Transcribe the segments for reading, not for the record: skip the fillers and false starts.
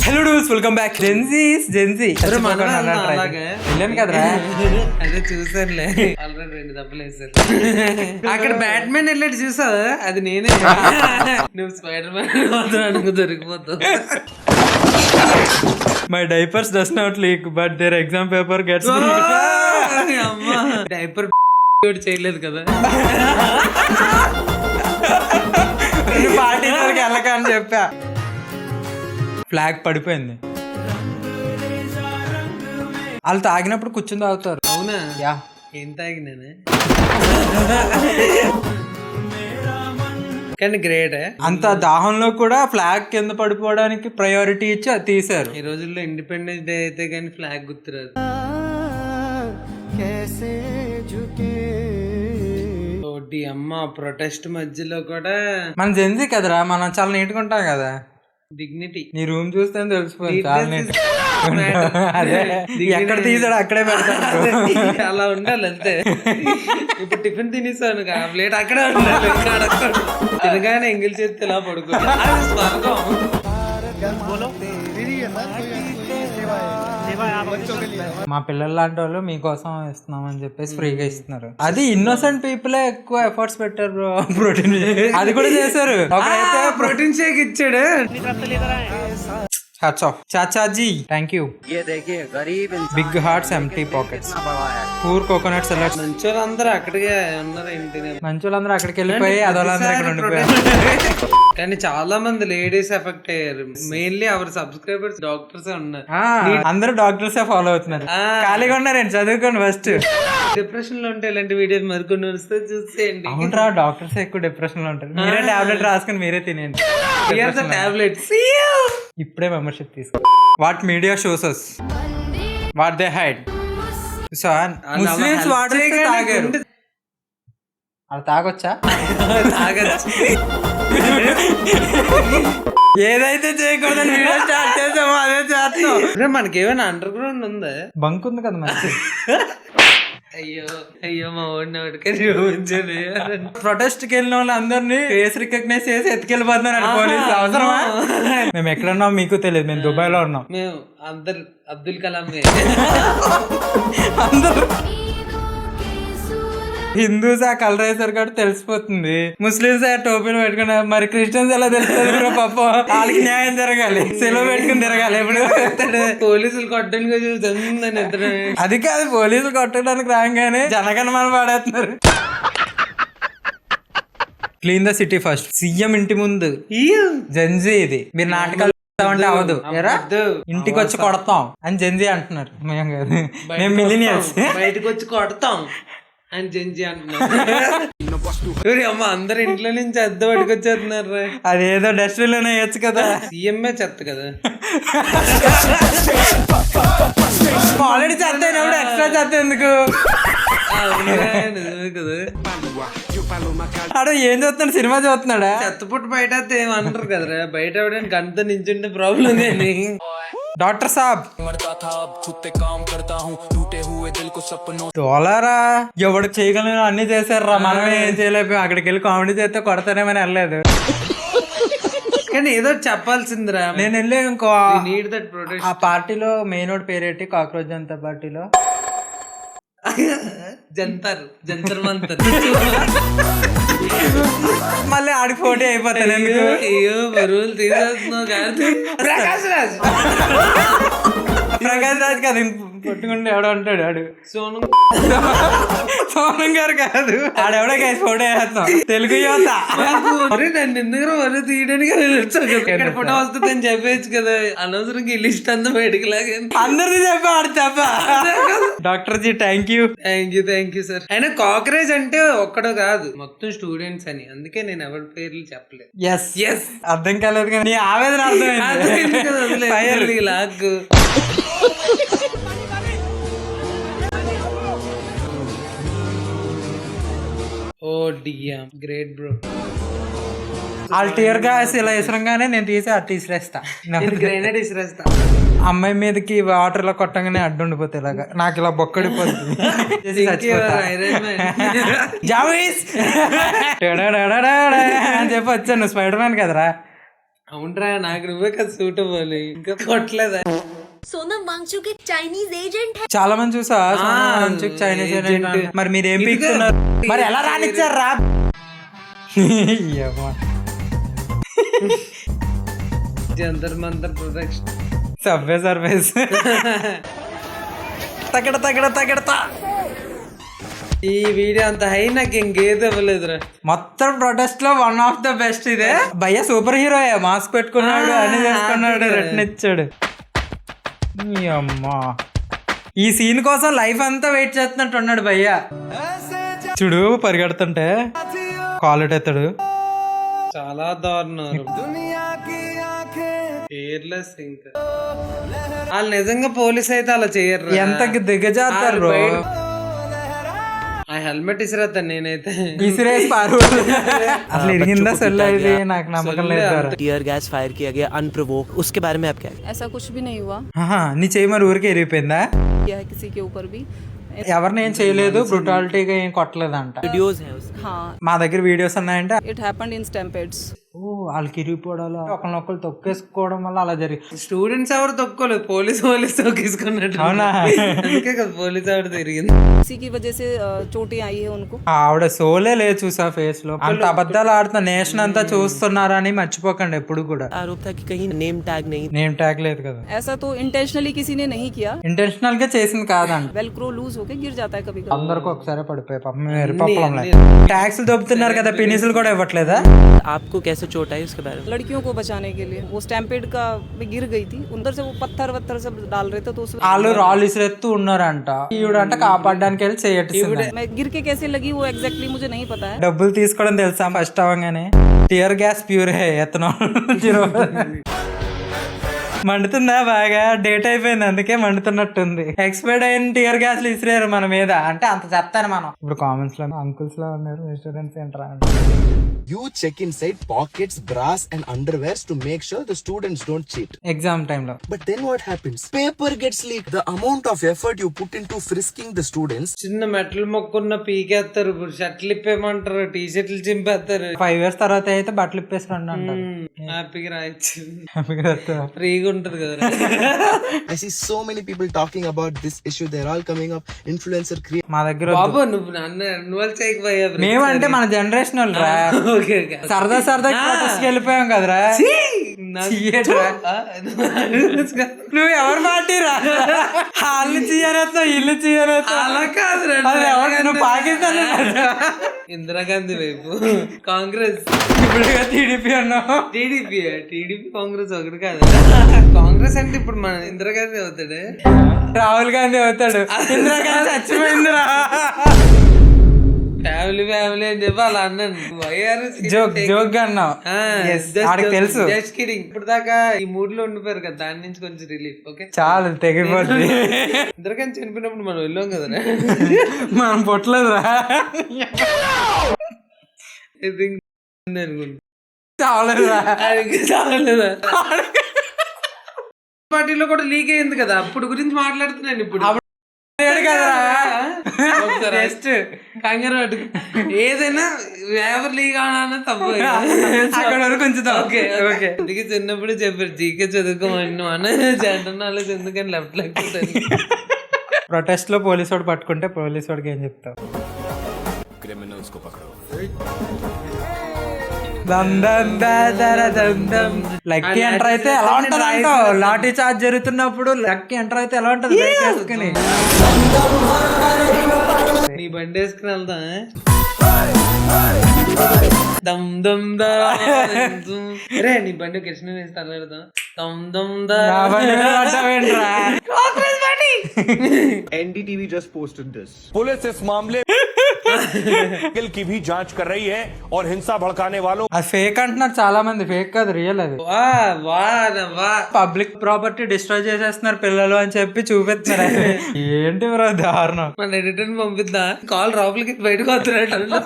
Hello dudes, welcome back. Gen Z వెళ్ళాను కదరా. అదే చూసానులే, ఆల్రెడీ 2 దెబ్బలు వేసారు. అక్కడ బ్యాట్మెన్ వెళ్ళాడు చూసావు, అది నేనే. నువ్వు స్పైడర్ మ్యాన్ దొరికిపోతావు. My diapers does not leak but their exam paper gets. అమ్మా డైపర్ చేయలేదు కదా, పార్టీ వెళ్ళక అని చెప్పా. ఫ్లాగ్ పడిపోయింది. వాళ్ళు తాగినప్పుడు కూర్చుని తాగుతారు. అవునా? యా. ఏం తాగినానే కానీ గ్రేట్. అంత దాహంలో కూడా ఫ్లాగ్ కింద పడిపోవడానికి ప్రయారిటీ ఇచ్చి అది తీశారు. ఈ రోజుల్లో ఇండిపెండెన్స్ డే అయితే కానీ ఫ్లాగ్ గుర్తురాదు. అమ్మ ప్రొటెస్ట్ మధ్యలో కూడా మన జెన్జీ కదరా, మనం చాలా నీట్గా ఉంటాం కదా. డిగ్నిటీ. నీ రూమ్ చూస్తే తెలిసిపోయింది. అదే ఎక్కడ తీసాడు అక్కడే పెడతాడు. అలా ఉండాలి అంతే. ఇప్పుడు టిఫిన్ తినేసాను, ప్లేట్ అక్కడే ఉండాలి. తినగానే ఎంగిల్ చేస్తే ఇలా పడుకో. మా పిల్లలు లాంటి వాళ్ళు మీకోసం ఇస్తున్నామని చెప్పేసి ఫ్రీగా ఇస్తున్నారు. అది ఇన్నోసెంట్ పీపులే ఎక్కువ ఎఫర్ట్స్ పెట్టారు బ్రో. ప్రోటీన్ అది కూడా చేశారు. ఒకడైతే ప్రోటీన్ షేక్ ఇచ్చాడు. చాచాజీ thank you. Big hearts empty pockets, poor coconut salad. మంచోళ్ళందరూ అక్కడికే ఉన్నారు. ఏంటి మంచోళ్ళందరూ అక్కడికి వెళ్ళిపోయి అదోళ్ళందరూ ఇక్కడ ఉండిపోయారు. కానీ చాలా మంది లేడీస్ ఎఫెక్ట్ అయ్యారు. మెయిన్లీ అవర్ సబ్స్క్రైబర్స్ డాక్టర్స్ ఉన్నారు. అందరూ డాక్టర్సే ఫాలో అవుతున్నారు. ఖాళీగా ఉన్నారండి, చదువుకోండి ఫస్ట్. డిప్రెషన్ లో ఉంటే ఇలాంటి వీడియోస్ మరికొన్ని వస్తే చూసేయండి. అవునరా, డాక్టర్స్ ఎక్కువ డిప్రెషన్ లో ఉంటారు. మీరే టాబ్లెట్ రాసుకుని మీరే తినేయండి. టాబ్లెట్స్ ఇప్పుడే మెంబర్షిప్ తీసుకో. What media shows us what they hide. So Muslims water తాగారు. అలా తాగొచ్చా? ఏదైతే చేయకూడదని వీడియో స్టార్ట్ చేసామో అదే చేస్తాం. మనకేమైనా అండర్ గ్రౌండ్ ఉందా? బంక్ ఉంది కదా మంచి. అయ్యో అయ్యో మా ఓడిని చూపించాను. ప్రొటెస్ట్ కి వెళ్ళిన వాళ్ళు అందరినీ ఫేస్ రికగ్నైజ్ చేసి ఎత్తుకెళ్ళిపోతున్నారు పోలీసులు. అవసరమా? మేము ఎక్కడ ఉన్నాం మీకు తెలియదు, మేము దుబాయ్ లో ఉన్నాం. మేము అందరు అబ్దుల్ కలాం. అందరూ హిందూస్ ఆ కలర్ వేసారు కాబట్టి తెలిసిపోతుంది. ముస్లిమ్స్ ఆ టోపీలు పెట్టుకున్నారు. మరి క్రిస్టియన్స్ ఎలా తెలుస్తుంది పాపం? వాళ్ళకి న్యాయం జరగాలి, సెలవు పెట్టుకుని తిరగాలి. ఎప్పుడు పోలీసులు కొట్టడానికి చూస్తుందని అది కాదు, పోలీసులు కొట్టడానికి రాగానే జనగణమన పాడేస్తున్నారు. Clean the city first. CM ఇంటి ముందు జెన్జీ ఇది. మీరు నాటకాలు అంటే అవదు, ఇంటికి వచ్చి కొడతాం అని జెన్జీ అంటున్నారు. మేము కాదు, మేము మిలీనియల్స్. బయటకు వచ్చి కొడతాం అని జెన్జీ అంటున్నారు. అమ్మ అందరు ఇంట్లో నుంచి అద్దె పట్టుకొచ్చేస్తున్నారు. అదేదో డస్ట్బిన్ లోనే వేయచ్చు కదా. సీఎంఏ చెత్త కదా. ఆల్రెడీ చెత్త అయినప్పుడు ఎక్స్ట్రా చెత్త ఎందుకు? ఆడు ఏం చూస్తున్నాడు? సినిమా చూస్తున్నాడా? చెత్త పుట్టు బయట ఏమంటారు కదరా. బయట ఎవడైనా గంట నించుంటే ప్రాబ్లం కానీ. డాక్టర్ సాబ్ తోలారా, ఎవడు చేయగలను అన్ని చేశారా, మనమే ఏం చేయలేకపోయాం. అక్కడికి వెళ్ళి కామెడీ చేస్తే కొడతానేమని వెళ్ళలేదు. కానీ ఏదో చెప్పాల్సిందిరా. నేను వెళ్ళి ఇంకో నీడ్ దట్ ప్రొటెస్ట్. ఆ పార్టీలో మెయిన్ ఓడి పేరేంటి? కాక్రోచ్ జనతా పార్టీలో జంతర్ మంతర్. మళ్ళీ ఆడికి పోటీ అయిపోతాను. అయ్యో బరువులు తీసేస్తున్నావు. ప్రకాష్ రాజ్ కదా కొట్టుకుంటే ఎవడో అంటాడు. ఆడు సోనం గారు కాదు, ఆడెవడో కలిసి ఫోటో వేస్తాం. తెలుగు యువత. నన్ను ఎందుకు వరు తీయడానికి ఫోటో వస్తుంది అని చెప్పేచ్చు కదా. అనవసరంగా ఈ లిస్ట్ అంతా బయటకు లాగా అందరిది చెప్పా. ఆడు చెప్ప. Doctor ji thank you sir. అయినా కాక్రేజ్ అంటే ఒక్కడో కాదు, మొత్తం స్టూడెంట్స్ అని. అందుకే నేను ఎవరి పేర్లు చెప్పలేదు. ఎస్ అర్థం కాలేదు కానీ నీ ఆవేదన అర్థమైంది. లాగ్ ఓ డియా గ్రేట్ బ్రో. వాళ్ళు టీయర్ గ్యాస్ ఇలా ఇసరంగానే నేను తీసి అది తీసిరేస్తా. గ్రైనేడ్ ఇసిరేస్తా. అమ్మాయి మీదకి వాటర్ ఇలా కొట్టంగానే అడ్డు ఉండిపోతే ఇలాగా నాకు ఇలా బొక్కడిపోతుంది. జావీస్ అని చెప్పి వచ్చాను. స్పైడర్ మ్యాన్ కదరా. అవునరా నాకు నువ్వే కదా సూట్ అవ్వాలి ఇంకా కొట్టలేదా सोनम वांगचुक एक चाइनीज एजेंट है। చాలా మంది చూసా చైనీస్ agent. మరి మీరు ఏం పీకుతున్నారు మరి ఎలా రానిచ్చారు రా Jantar Mantar production subway service తగడతా ఈ వీడియో అంత హై నాకు ఇంకేది ఇవ్వలేదురా మొత్తం ప్రొటెస్ట్ లో వన్ ఆఫ్ ద బెస్ట్ ఇదే భయ్య సూపర్ హీరో మాస్క్ పెట్టుకున్నాడు అన్ని చేసుకున్నాడు రిటర్న్ ఇచ్చాడు ఈ అమ్మా ఈ సీన్ కోసం లైఫ్ అంతా వెయిట్ చేస్తున్నట్టు ఉన్నాడు భయ్య చూడు పరిగెడుతుంటే కాలు ఎత్తాడు చాలా దారుణం కేర్లెస్ ఇంకా వాళ్ళు నిజంగా పోలీస్ అయితే అలా చేయరు ఎంత దిగజారుతారు బ్రో ఆ హెల్మెట్ ఇసిరేస్తాను నేనైతే ఇసిరేసి పారు అసలు ఇరిగిందా సెల్ ఇది నాకు నమ్మకం లేదు टीयर गैस फायर किया गया अनप्रोवोक उसके बारे में आप क्या ऐसा कुछ भी नहीं हुआ నీ చెయ్యి మరి ఊరికే ఇరిగిపోయిందా किया है किसी के ऊपर भी। ఎవరిని ఏం చేయలేదు బ్రుటాలిటీగా ఏం కొట్టలేదంట वीडियोस हैं उसके हाँ మా దగ్గర వీడియోస్ ఉన్నాయంటే इट हैपेंड इन स्टैम्पेड्स। ఓ వాళ్ళకి ఇరిగిపోవడాలు ఒకరినొకరు తొక్కేసుకోవడం వల్ల అలా జరిగింది స్టూడెంట్స్ ఎవరు తొక్కోలేదు పోలీస్ తొక్కేసుకున్నట్టు అవునా అందుకే కదా పోలీస్ ఎవరు తిరిగింది इसी की वजह से चोटें आई है उनको। ఆవిడ సోలే లేదు చూసా ఫేస్ లో అంత అబద్ధాలు ఆడుతున్న నేషన్ అంతా చూస్తున్నారని మర్చిపోకండి ఎప్పుడు కూడా आरोप था कि कहीं नेम टैग नहीं నేమ్ ట్యాగ్ లేదు కదా ऐसा तो इंटेंशनली किसी ने नहीं किया, ఇంటెన్షనల్ గా చేసింది కాదండి वेलक्रो लूज होके गिर जाता है कभी कभी। అందరికి ఒకసారి పడిపోయి పాపం ఎరుపప్పలం ట్యాక్సులు దొబ్బుతున్నారు కదా పెనీసులు కూడా ఇవ్వట్లేదా आपको कैसे चोट आई उसके बारे में लड़कियों को बचाने के लिए वो स्टैम्पेड का में गिर गई थी, उधर से वो पत्थर वत्थर सब डाल रहे थे तो उसमें వాళ్ళు రాళ్ళు ఇసిరెత్తు ఉన్నారంట ఈవిడంట కాపాడడానికి వెళ్ళి చేయట్లేదు मैं गिर के कैसे लगी वो एग्जैक्टली मुझे नहीं पता है। డబ్బులు తీసుకోవడం తెలుసా ఫస్ట్ అవ్వగానే టియర్ గ్యాస్ ప్యూర్ హే ఎత్తనం మండుతుందా బాగా డేట్ అయిపోయింది అందుకే మండుతున్నట్టుంది ఎక్స్పైర్డ్ అయిన టియర్ గ్యాస్ ఇసిరారు మన మీద అంటే అంత చెప్తాను మనం ఇప్పుడు కామెంట్స్ లో అంకుల్స్ లో ఉన్నారు స్టూడెంట్స్ ఏంట్రా You check inside pockets, bras and underwears to make sure the students don't cheat. Exam టైంలో But then what happens? Paper gets leaked. The amount of effort you put into frisking the students. చిన్న metal మొక్కున్న పీకేస్తారు షర్ట్లు ఇప్పేయమంటారు tea షర్ట్లు చింపేస్తారు 5 years తర్వాత అయితే బట్టలు ఇప్పేసి రండి అంటారు హ్యాపీగా రాయొచ్చు హ్యాపీగా వస్తారు. ఫ్రీగా ఉంటది కదా I see so many people talking about this issue. They're all coming up. Influencer creators. మా దగ్గర వద్దు. బాబు నువ్వు నన్ను ఇన్వాల్వ్ చేయకపోయా మేమంటే మన జనరేషన్ వాళ్ళు రా ఓకే ఓకే సరదా ప్రొటెస్ట్ వెళ్ళిపోయాం కదరా చీయేట్రా. నువ్వు ఎవరు పార్టీ రా వాళ్ళు చీయనేస్తావు ఇల్లు చీయనేస్తావు అలా కాదు నువ్వు పాకిస్తాన్ ఇందిరాగాంధీ వైపు కాంగ్రెస్ ఇప్పుడు టీడీపీ అన్నావు టీడీపీ కాంగ్రెస్ ఒకటి కాదు కాంగ్రెస్ అంటే ఇప్పుడు మన ఇందిరాగాంధీ అవుతాడు రాహుల్ గాంధీ అవుతాడు ఇందిరాగాంధీ చచ్చిపోయిందిరా ఫ్యామిలీ అని చెప్పి అలా అన్నాను జోక్ గా అన్నావు ఆడికి తెలుసు జస్ట్ కిడింగ్ ఇప్పుడు దాకా ఈ మూడ్ లో ఉండిపోయారు కదా దాని నుంచి కొంచెం రిలీఫ్ ఓకే చాలు తెగిపోద్ది ఇందిరాగాంధీ చనిపోయినప్పుడు మనం వెళ్ళాం కదా మనం పొట్టలేదురా చాలేదురా చాలేదా పార్టీలో కూడా లీక్ అయింది కదా అప్పుడు గురించి మాట్లాడుతున్నాను ఇప్పుడు జస్ట్ కంగారు పట్టుకు ఏదైనా ఎవరు లీక్ అవనా తప్పు అక్కడ వరకు ఉంచుతాం ఓకే ఓకే అందుకే చిన్నప్పుడు చెప్పారు జీకే చదువుకోమని మన జనరల్ నాలెడ్జ్ ఎందుకని లెఫ్ట్ లేకపోతే ప్రొటెస్ట్ లో పోలీసు వాడు పట్టుకుంటే పోలీసు వాడికి ఏం చెప్తావు లక్కీ ఎంటర్ అయితే ఎలా ఉంటది అంటావు లాఠీ చార్జ్ జరుగుతున్నప్పుడు లక్కీ ఎంటర్ అయితే ఎలా ఉంటది బ్రేక్ వేసుకుని నీ బండి వేసుకుని వెళ్తా దమ్ దమ్ దా రే నీ బండి కృష్ణ వేసి తగలడదాం దమ్ దమ్ దా NDTV just posted this police इस मामले की भी जांच कर रही है और हिंसा भड़काने वालों అది ఫేక్ అంటున్నారు చాలా మంది ఫేక్ కాదు రియల్ అది వా పబ్లిక్ ప్రాపర్టీ డిస్ట్రాయ్ చేసేస్తున్నారు పిల్లలు అని చెప్పి చూపిస్తున్నారు ఏంటి బ్రో దారుణం మన ఎడిటర్ పంపిద్దా కాల్ లోపలికి బయటకు వస్తున్నాడు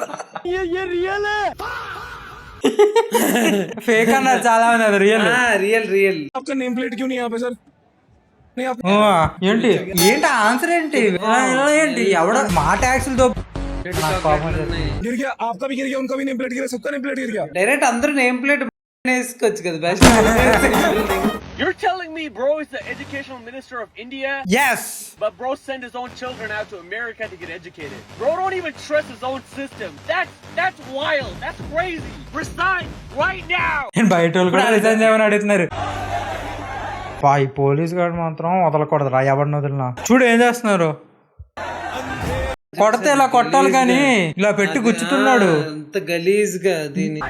ఫేక్ అన్నారు చాలా మంది అది రియల్ రియల్ రియల్ आपका नेम प्लेट क्यों नहीं यहाँ पे सर ఏంటి ఏంటి ఆన్సర్ ఏంటి ఇలా ఏంటి ఎవడ మా ట్యాక్సులు తో गिर गया आपका भी गिर गया उनका भी नेम प्लेट गिरा सबका नेम प्लेट गिर गया డైరెక్ట్ అందరూ నేమ్ ప్లేట్ వేసుకోవచ్చు కదా best. You're telling me bro is the educational minister of India, yes but bro send his own children out to America to get educated. Bro don't even trust his own system. That's wild. That's crazy. Resign right now. బయట వాళ్ళు కూడా resign చేయమని అడుగుతున్నారు. ఈ police gourd మాత్రం వదలకూడదు రా, ఎవరిని వదిలినా. చూడు ఏం చేస్తున్నారు, కొడితే ఇలా కొట్టాలి కానీ ఇలా పెట్టి గుచ్చుతున్నాడు. అంత గలీజ్ గా దీన్ని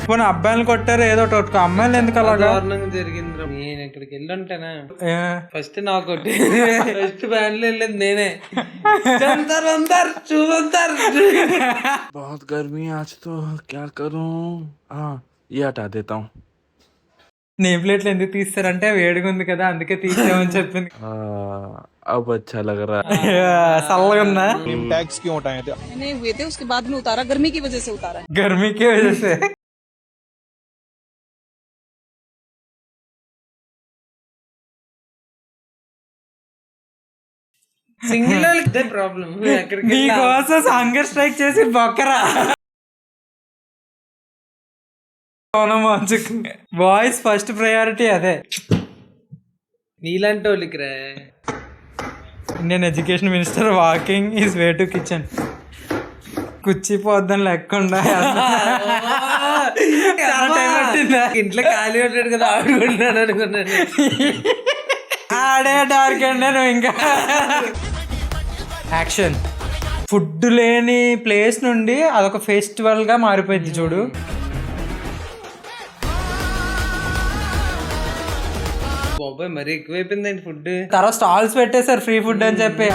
పోనీ అబ్బాయిలు కొట్టారు ఏదో ఒకటి, అమ్మాయిలు ఎందుకు అలాగా? దారుణంగా జరిగింది. నేను ఇక్కడికి వెళ్ళుంటానా ఏ, ఫస్ట్ నాకు ఫస్ట్ బ్యాండ్ లో వెళ్ళింది నేనే. జంతర్ మంతర్ చూమంతర్. बहुत गर्मी है आज तो क्या करूं हाँ ये हटा देता हूँ నేమ్ ప్లేట్లు ఎందుకు తీస్తారంటే వేడిగా ఉంది కదా అందుకే తీసామని చెప్పింది. अब अच्छा लग रहा है చల్లగా ఉందా? टैक्स क्यों उठाए थे? मैंने हुए थे उसके बाद में उतारा, गर्मी की वजह से उतारा है. गर्मी की वजह से. సింగిల్ ఇదే ప్రాబ్లం. ఎక్కడికి నీకోసం హంగర్ స్ట్రైక్ చేసి బొక్కరా. బాయ్స్ ఫస్ట్ ప్రయారిటీ అదే. నీలాంటి వాళ్ళకి రా. Indian education minister walking is way to kitchen. కుచ్చిపోద్దని లేకుండా ఇంట్లో ఖాళీ ఉంటాడు కదా ఆడుకుంటున్నాడు అనుకున్నాను. ఆడే డార్క్ అండి నువ్వు ఇంకా. యాక్షన్. ఫుడ్ లేని ప్లేస్ నుండి అదొక ఫెస్టివల్ గా మారిపోయింది చూడు. బాబాయ్ మరి ఎక్కువైపోయిందండి ఫుడ్. తర్వాత స్టాల్స్ పెట్టేశారు ఫ్రీ ఫుడ్ అని చెప్పి.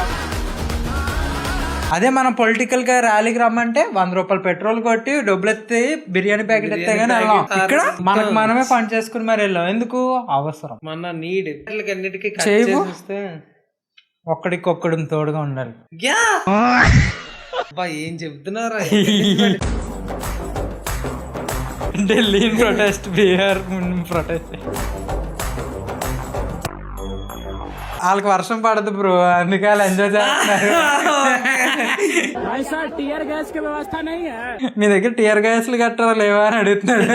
అదే మనం పొలిటికల్ గా ర్యాలీకి రమ్మంటే 100 రూపాయలు పెట్రోల్ కొట్టి డబ్బులు ఎత్తి బిర్యానీ ప్యాకెట్ ఎత్తే గానీ వెళ్ళాం. ఇక్కడ మనకు మనమే పని చేసుకుని మరి వెళ్ళాం. ఎందుకు? అవసరం. మన నీడ్ అన్నిటికీ చేయవు. ఒక్కడికొక్కడు తోడుగా ఉండాలి. అబ్బా ఏం చెప్తున్నారా? Delhi protest, Bihar protest. వాళ్ళకి వర్షం పడదు బ్రో, అందుకే వాళ్ళు ఎంజాయ్ చేస్తున్నారు. మీ దగ్గర టియర్ గ్యాస్లు గట్రా లేవా అని అడుగుతున్నాడు.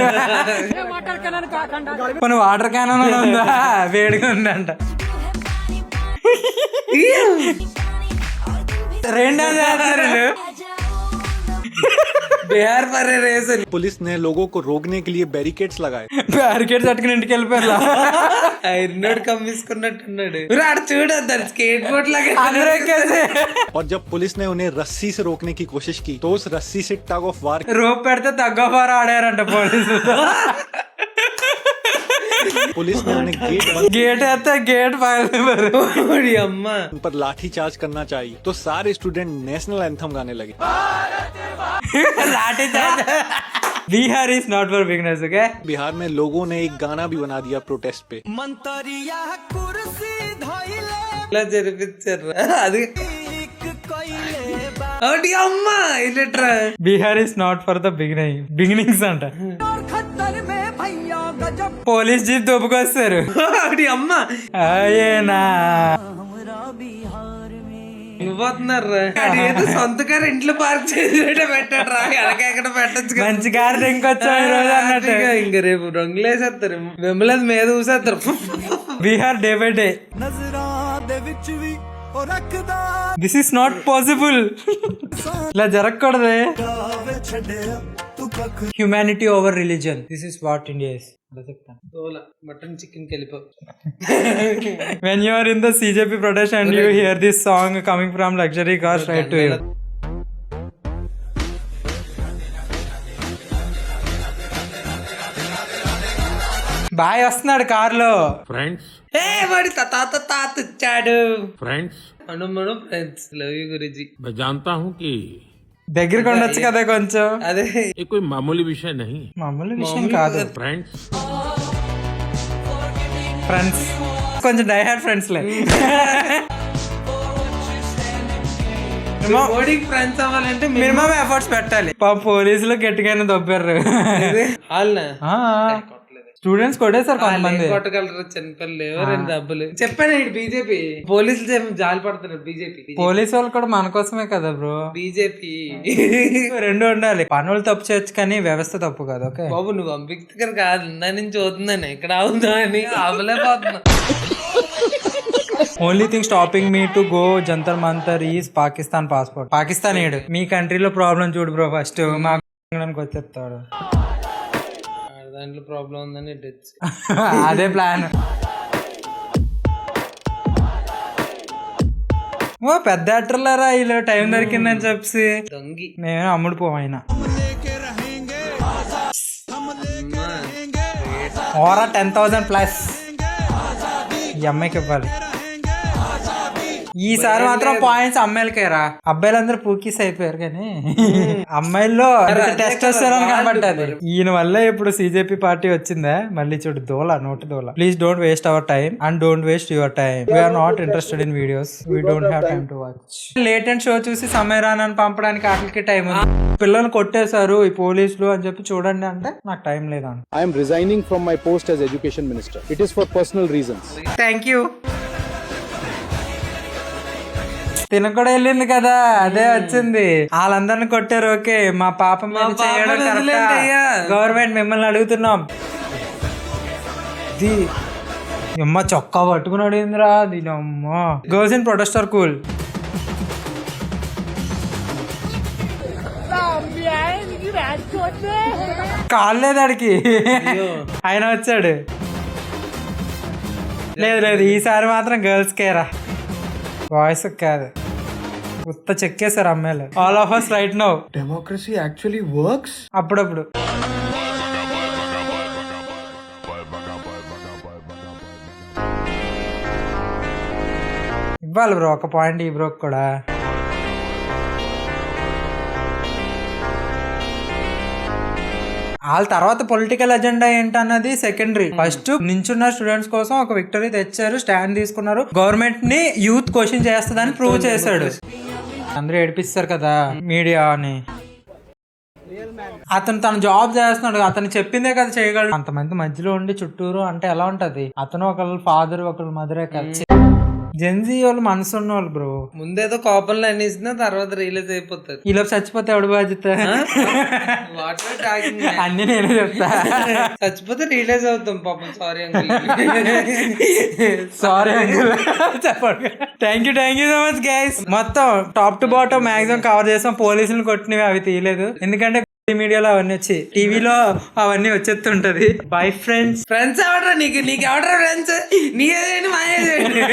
కొన్ని వాటర్ క్యానన్ ఉందా, వేడిగా ఉందంట. రెండో బిహార్ పరే రేస్. पुलिस ने लोगों को रोकने के लिए बैरिकेड्स लगाए. బ్యారికేడ్స్ అట్టుకుని ఇంటికి వెళ్ళిపోయారు. ఐరన్ కమ్మించుకున్నట్టున్నాడు. చూడు దాని స్కేట్ బోర్డ్ లాగా అందరూ ఎక్కేసి और जब पुलिस ने उन्हें रस्सी से रोकने की कोशिश की तो उस रस्सी से टग ऑफ वार రోప్ పెడితే తగ్గఫారు ఆడారంట పోలీసులు. पुलिस ने उन्हें గేట్ వేస్తే గేట్ అమ్మ उन पर लाठी चार्ज करना चाहिए तो सारे स्टूडेंट नेशनल एंथम गाने लगे. लाठी charge. Bihar is not for beginners. Okay. Bihar में लोगों ने एक गाना भी बना दिया प्रोटेस्ट पे. ఇలా జరిపించారు అది. ఒకటి అమ్మ ఇల్లట్రా. Bihar is not for the beginnings అంట. పోలీస్ జీప్ దొబ్బుకొస్తారు. ఒకటి అమ్మ అయ్యేనా పోతున్నారా? ఏదో సొంత కారు ఇంట్లో పార్క్ చేసి పెట్టాడు రా. ఎక్కడ పెట్టచ్చు. మంచి కార్ ఇంకొచ్చాం ఈ రోజు అన్నట్టు. ఇంకా రేపు రంగులు వేసేస్తారు, వెంబలేదు మీద ఊసేస్తారు. Bihar day by day. This is not possible. ఇలా జరగకూడదే. Humanity over religion. This is what India is. Mutton chicken కలిపో. When you are in the CJP protest and you hear this song coming from luxury cars right to you. Boy వస్తున్నాడు కార్లో. Friends, వాడి తాత ఇచ్చాడు. friends, మనం friends. Love you Guruji. मैं जानता हूँ कि దగ్గరికి ఉండొచ్చు కదా కొంచెం. అదే ये कोई मामूली विषय नहीं. మామూలు విషయం కాదు. Friends, ఫ్రెండ్స్ కొంచెం డైహార్డ్ ఫ్రెండ్స్ లే. బోర్డింగ్ ఫ్రెండ్స్ అవ్వాలంటే మినిమం ఎఫర్ట్స్ పెట్టాలి. పోలీసులు గట్టిగానే దొబ్బారు. వాళ్ళనా ఆ, కొట్టలేదు. స్టూడెంట్స్ కొట్టేశారు కొంతమంది. కొట్టగలరు చిన్నపిల్లలు 2 దెబ్బలు. చెప్పాను బీజేపీ పోలీసులు జాలి పడుతున్నారు. బీజేపీ పోలీసు వాళ్ళు కూడా మన కోసమే కదా బ్రో. బీజేపీ రెండు ఉండాలి. పనులు తప్పు చేయొచ్చు కానీ వ్యవస్థ తప్పు కాదు. ఓకే బాబు నువ్వు అంబేద్కర్ కాదు దాని నుంచి చూస్తున్నాను ఇక్కడ అవుతుందా అని ఆపలేకపోతున్నా. Only thing stopping me to go Jantar Mantar is Pakistan passport. Pakistan ఏడు మీ కంట్రీలో ప్రాబ్లం చూడు బ్రో. ఫస్ట్ మాకు వచ్చేస్తాడు. దాంట్లో ప్రాబ్లం ఉందని అదే ప్లాన్. ఓ పెద్ద యాక్టర్లరా ఇలా టైం దొరికిందని చెప్పి దొంగి నేను అమ్ముడు పోయినా ఓరా 10,000 ప్లస్ ఈ అమ్మాయికి ఇవ్వాలి. ఈసారి మాత్రం పాయింట్స్ అమ్మాయిలకేరా. అబ్బాయిలందరూ పూకీస్ అయిపోయారు కానీ అమ్మాయిల్లో టెస్టోస్టెరాన్ కనబడ్డది. ఈయన వల్ల ఇప్పుడు సిజేపీ పార్టీ వచ్చిందా మళ్ళీ చూడు. నోటి దోల. Please don't waste our time and don't waste your time. We're not interested in videos. We don't have time to watch. Late and show చూసి సమయరానని పంపడానికి ఆటలకి టైం ఉంది. పిల్లల్ని కొట్టేశారు ఈ పోలీసులు అని చెప్పి చూడండి అంటే నాకు టైం లేదండి. I am resigning from my post as education minister. It is for personal reasons. Thank you. తిన కూడా వెళ్ళింది కదా అదే వచ్చింది. వాళ్ళందరిని కొట్టారు. ఓకే మా పాప మీద చేయడం కరెక్ట్. గవర్నమెంట్ మిమ్మల్ని అడుగుతున్నాం. అమ్మ చొక్కా పట్టుకున్నాడు ఏందిరా దీని అమ్మ. Girls in protest are cool. కాలేదు ఆడికి ఆయన వచ్చాడు. లేదు ఈసారి మాత్రం గర్ల్స్ కేరా బాయ్స్ కాదు. ఉత్త చెక్కేశారు అమ్మాయిలు. All of us right now. Democracy actually works. అప్పుడప్పుడు ఇవ్వాలి బ్రో ఒక పాయింట్ ఈ బ్రోక్ కూడా. వాళ్ళ తర్వాత పొలిటికల్ ఎజెండా ఏంటన్నది సెకండరీ. ఫస్ట్ నించున్న స్టూడెంట్స్ కోసం ఒక విక్టరీ తెచ్చారు. స్టాండ్ తీసుకున్నారు. గవర్నమెంట్ ని యూత్ క్వశ్చన్ చేస్తుందని ప్రూవ్ చేశాడు. అందరూ ఏడిపిస్తారు కదా మీడియా అని. అతను తన జాబ్ చేస్తున్నాడు. అతను చెప్పిందే కదా చేయగలడు. అంతమంది మధ్యలో ఉండి చుట్టూరు అంటే ఎలా ఉంటది. అతను ఒకళ్ళ ఫాదర్ ఒకళ్ళ మదరే కలిసి. జెన్జీ వాళ్ళు మనసు ఉన్న వాళ్ళు బ్రో. ముందేదో కోపంలో అనేసిన తర్వాత రియలైజ్ అయిపోతుంది. ఇలా చచ్చిపోతే ఎవడు బాధ్యత? అన్ని నేనే చెప్తా. చచ్చిపోతే రియలైజ్ అవుతాం పాపం. Sorry uncle. సారీ అంకుల్ చెప్పండి. Thank you so much guys. మొత్తం top to bottom maximum cover చేసాం. పోలీసులు కొట్టినవి అవి తీయలేదు ఎందుకంటే మీడియాలో అవన్నీ వచ్చి టీవీలో అవన్నీ వచ్చేస్తుంటది. Bye friends. ఎవడరా నీకు ఎవడరా ఫ్రెండ్స్? నీ ఏదేంటి మా ఏదేంటి?